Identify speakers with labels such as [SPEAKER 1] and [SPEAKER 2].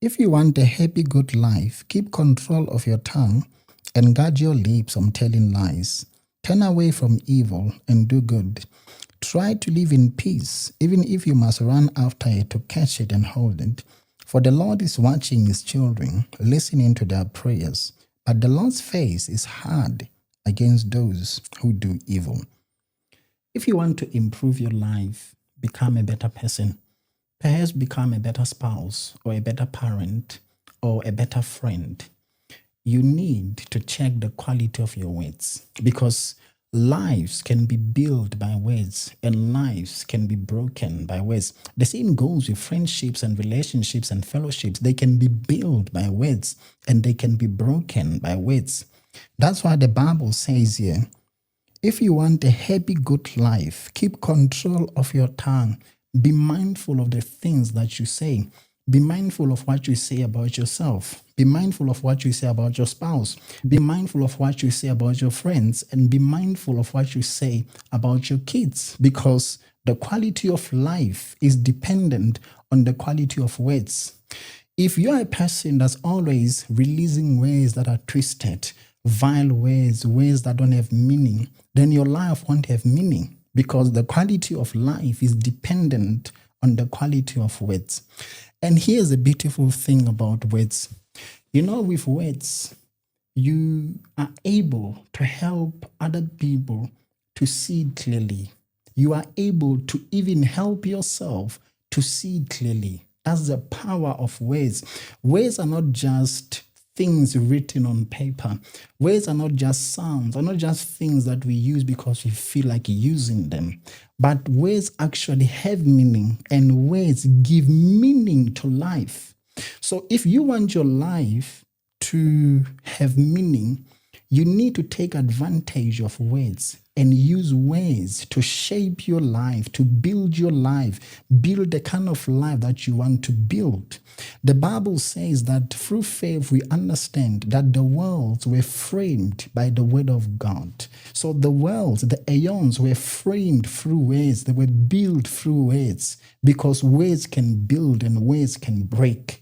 [SPEAKER 1] If you want a happy, good life, keep control of your tongue and guard your lips from telling lies. Turn away from evil and do good. Try to live in peace, even if you must run after it to catch it and hold it. For the Lord is watching his children, listening to their prayers. But the Lord's face is hard against those who do evil. If you want to improve your life, become a better person, perhaps become a better spouse or a better parent or a better friend, you need to check the quality of your words, because lives can be built by words and lives can be broken by words. The same goes with friendships and relationships and fellowships. They can be built by words and they can be broken by words. That's why the Bible says here, if you want a happy, good life, keep control of your tongue. Be mindful of the things that you say. Be mindful of what you say about yourself. Be mindful of what you say about your spouse. Be mindful of what you say about your friends. And be mindful of what you say about your kids, because the quality of life is dependent on the quality of words. If you're a person that's always releasing words that are twisted, vile words, words that don't have meaning, then your life won't have meaning, because the quality of life is dependent on the quality of words. And here's a beautiful thing about words. You know, with words, you are able to help other people to see clearly. You are able to even help yourself to see clearly. That's the power of words. Words are not just things written on paper. Words are not just sounds, are not just things that we use because we feel like using them. But words actually have meaning, and words give meaning to life. So if you want your life to have meaning, you need to take advantage of words and use words to shape your life, to build your life, build the kind of life that you want to build. The Bible says that through faith we understand that the worlds were framed by the word of God. So the worlds, the aeons were framed through words, they were built through words, because words can build and words can break.